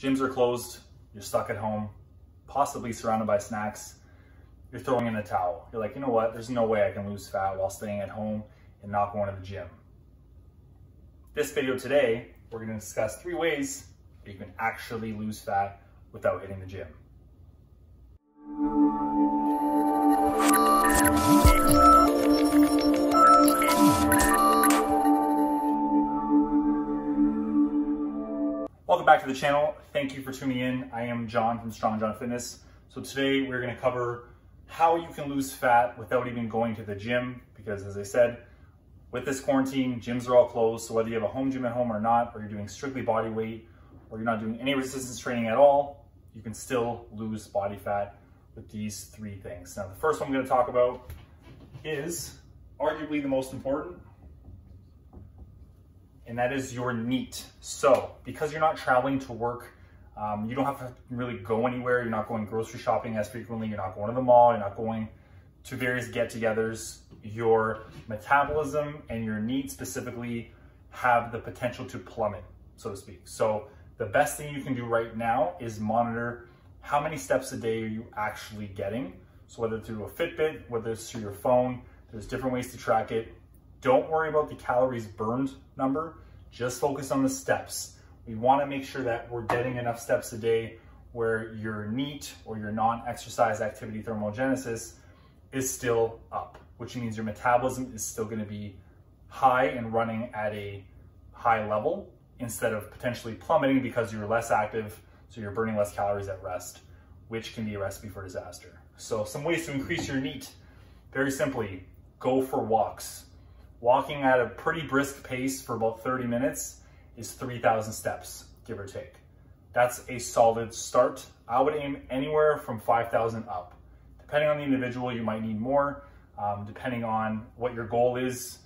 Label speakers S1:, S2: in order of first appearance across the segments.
S1: Gyms are closed, you're stuck at home, possibly surrounded by snacks, you're throwing in the towel. You're like, you know what, there's no way I can lose fat while staying at home and not going to the gym. This video today, we're gonna discuss 3 ways that you can actually lose fat without hitting the gym. Welcome back to the channel. Thank you for tuning in. I am John from Strong John Fitness. So today we're gonna cover how you can lose fat without even going to the gym, because as I said, with this quarantine, gyms are all closed. So whether you have a home gym at home or not, or you're doing strictly body weight, or you're not doing any resistance training at all, you can still lose body fat with these 3 things. Now, the first one I'm gonna talk about is arguably the most important, and that is your NEAT. So because you're not traveling to work, you don't have to really go anywhere. You're not going grocery shopping as frequently. You're not going to the mall. You're not going to various get-togethers. Your metabolism and your NEAT specifically have the potential to plummet, so to speak. So the best thing you can do right now is monitor how many steps a day are you actually getting. So whether through a Fitbit, whether it's through your phone, there's different ways to track it. Don't worry about the calories burned number, just focus on the steps. We wanna make sure that we're getting enough steps a day where your NEAT or your non-exercise activity thermogenesis is still up, which means your metabolism is still gonna be high and running at a high level instead of potentially plummeting because you're less active, so you're burning less calories at rest, which can be a recipe for disaster. So some ways to increase your NEAT, very simply, go for walks. Walking at a pretty brisk pace for about 30 minutes is 3,000 steps, give or take. That's a solid start. I would aim anywhere from 5,000 up. Depending on the individual, you might need more. Depending on what your goal is,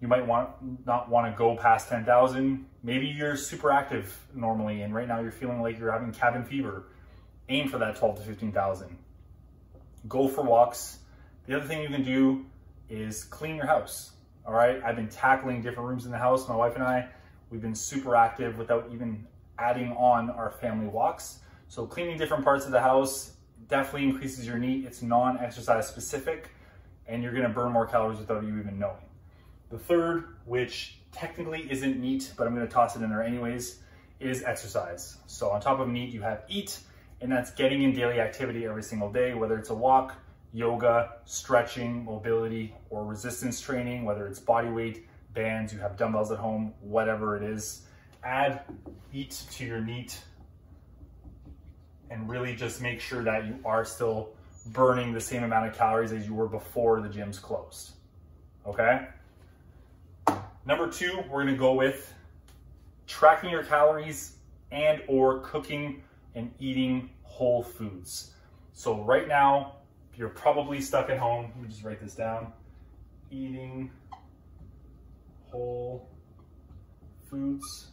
S1: you might not want to go past 10,000. Maybe you're super active normally, and right now you're feeling like you're having cabin fever. Aim for that 12 to 15,000. Go for walks. The other thing you can do is clean your house. All right, I've been tackling different rooms in the house. My wife and I, we've been super active without even adding on our family walks. So cleaning different parts of the house definitely increases your NEAT. It's non-exercise specific, and you're gonna burn more calories without you even knowing. The third, which technically isn't NEAT, but I'm gonna toss it in there anyways, is exercise. So on top of NEAT, you have EAT, and that's getting in daily activity every single day, whether it's a walk, yoga, stretching, mobility, or resistance training, whether it's body weight, bands, you have dumbbells at home, whatever it is. Add EAT to your NEAT and really just make sure that you are still burning the same amount of calories as you were before the gym's closed, okay? Number 2, we're gonna go with tracking your calories and or cooking and eating whole foods. So right now, you're probably stuck at home. Let me just write this down. Eating whole foods.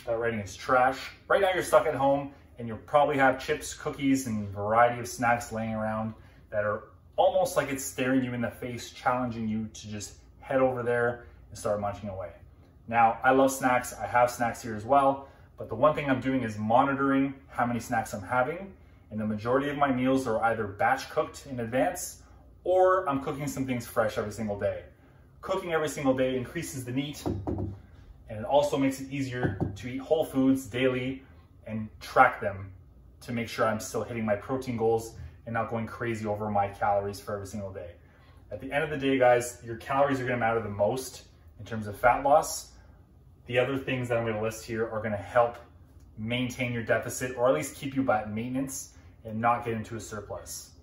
S1: That writing is trash. Right now you're stuck at home and you probably have chips, cookies, and a variety of snacks laying around that are almost like it's staring you in the face, challenging you to just head over there and start munching away. Now, I love snacks. I have snacks here as well, but the one thing I'm doing is monitoring how many snacks I'm having. And the majority of my meals are either batch cooked in advance or I'm cooking some things fresh every single day. Cooking every single day increases the NEAT, and it also makes it easier to eat whole foods daily and track them to make sure I'm still hitting my protein goals and not going crazy over my calories for every single day. At the end of the day, guys, your calories are gonna matter the most in terms of fat loss. The other things that I'm gonna list here are gonna help maintain your deficit, or at least keep you at maintenance and not get into a surplus.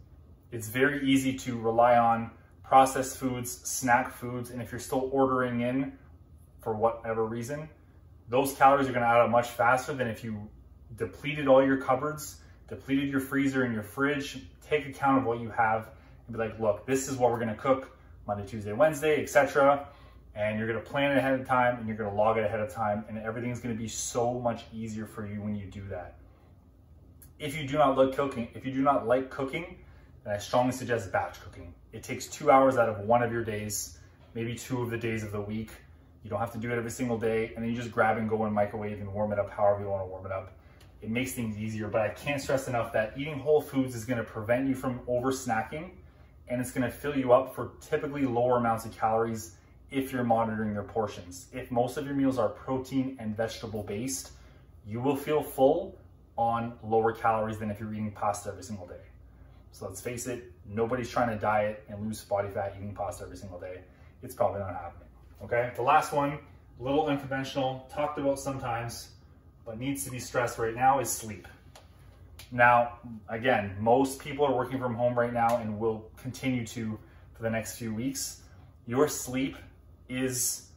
S1: It's very easy to rely on processed foods, snack foods, and if you're still ordering in for whatever reason, those calories are gonna add up much faster than if you depleted all your cupboards, depleted your freezer and your fridge, take account of what you have and be like, look, this is what we're gonna cook Monday, Tuesday, Wednesday, etc. And you're gonna plan it ahead of time and you're gonna log it ahead of time, and everything's gonna be so much easier for you when you do that. If you do not like cooking, then I strongly suggest batch cooking. It takes 2 hours out of one of your days, maybe 2 of the days of the week, You don't have to do it every single day. And then you just grab and go in microwave and warm it up however you want to warm it up. It makes things easier, but I can't stress enough that eating whole foods is going to prevent you from over snacking, and it's going to fill you up for typically lower amounts of calories if you're monitoring your portions. If most of your meals are protein and vegetable based, you will feel full on lower calories than if you're eating pasta every single day. So let's face it, nobody's trying to diet and lose body fat eating pasta every single day. It's probably not happening, okay? The last one, a little unconventional, talked about sometimes, but needs to be stressed right now is sleep. Now, again, most people are working from home right now and will continue to for the next few weeks. Your sleep is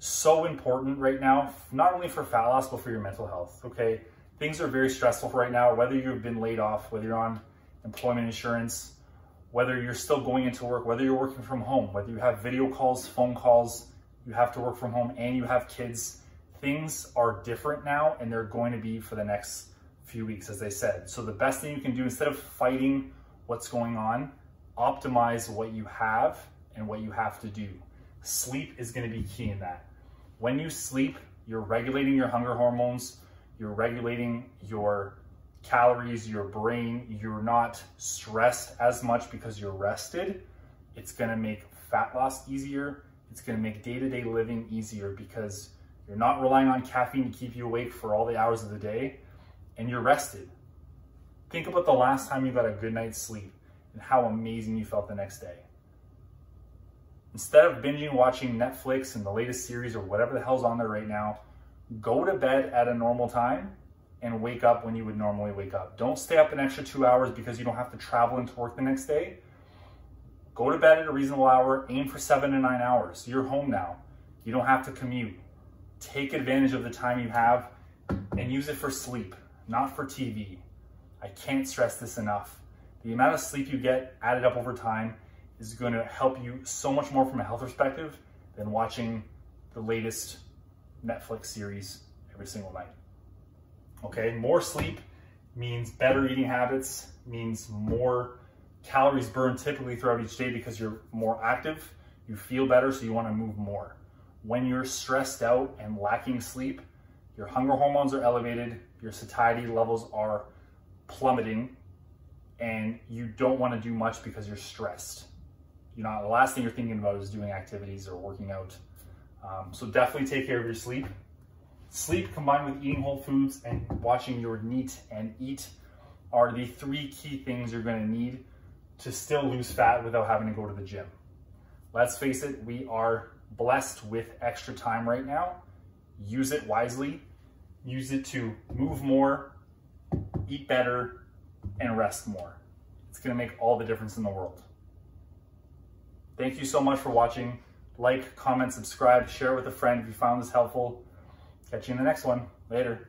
S1: so important right now, not only for fat loss, but for your mental health, okay? Things are very stressful right now, whether you've been laid off, whether you're on employment insurance, whether you're still going into work, whether you're working from home, whether you have video calls, phone calls, you have to work from home and you have kids. Things are different now, and they're going to be for the next few weeks, as I said. So the best thing you can do, instead of fighting what's going on, optimize what you have and what you have to do. Sleep is going to be key in that. When you sleep, you're regulating your hunger hormones, you're regulating your calories, your brain, you're not stressed as much because you're rested. It's going to make fat loss easier. It's going to make day-to-day living easier because you're not relying on caffeine to keep you awake for all the hours of the day, and you're rested. Think about the last time you got a good night's sleep and how amazing you felt the next day. Instead of binging watching Netflix and the latest series or whatever the hell's on there right now, go to bed at a normal time and wake up when you would normally wake up. Don't stay up an extra 2 hours because you don't have to travel into work the next day. Go to bed at a reasonable hour, aim for 7 to 9 hours. You're home now. You don't have to commute. Take advantage of the time you have and use it for sleep, not for TV. I can't stress this enough. The amount of sleep you get added up over time is going to help you so much more from a health perspective than watching the latest Netflix series every single night. Okay, more sleep means better eating habits, means more calories burned typically throughout each day because you're more active, you feel better, so you want to move more. When you're stressed out and lacking sleep, your hunger hormones are elevated, your satiety levels are plummeting, and you don't want to do much because you're stressed. You know, the last thing you're thinking about is doing activities or working out. So definitely take care of your sleep. Sleep combined with eating whole foods and watching your NEAT and EAT are the 3 key things you're going to need to still lose fat without having to go to the gym. Let's face it, we are blessed with extra time right now. Use it wisely. Use it to move more, eat better, and rest more. It's going to make all the difference in the world. Thank you so much for watching. Like, comment, subscribe, share with a friend if you found this helpful. Catch you in the next one. Later.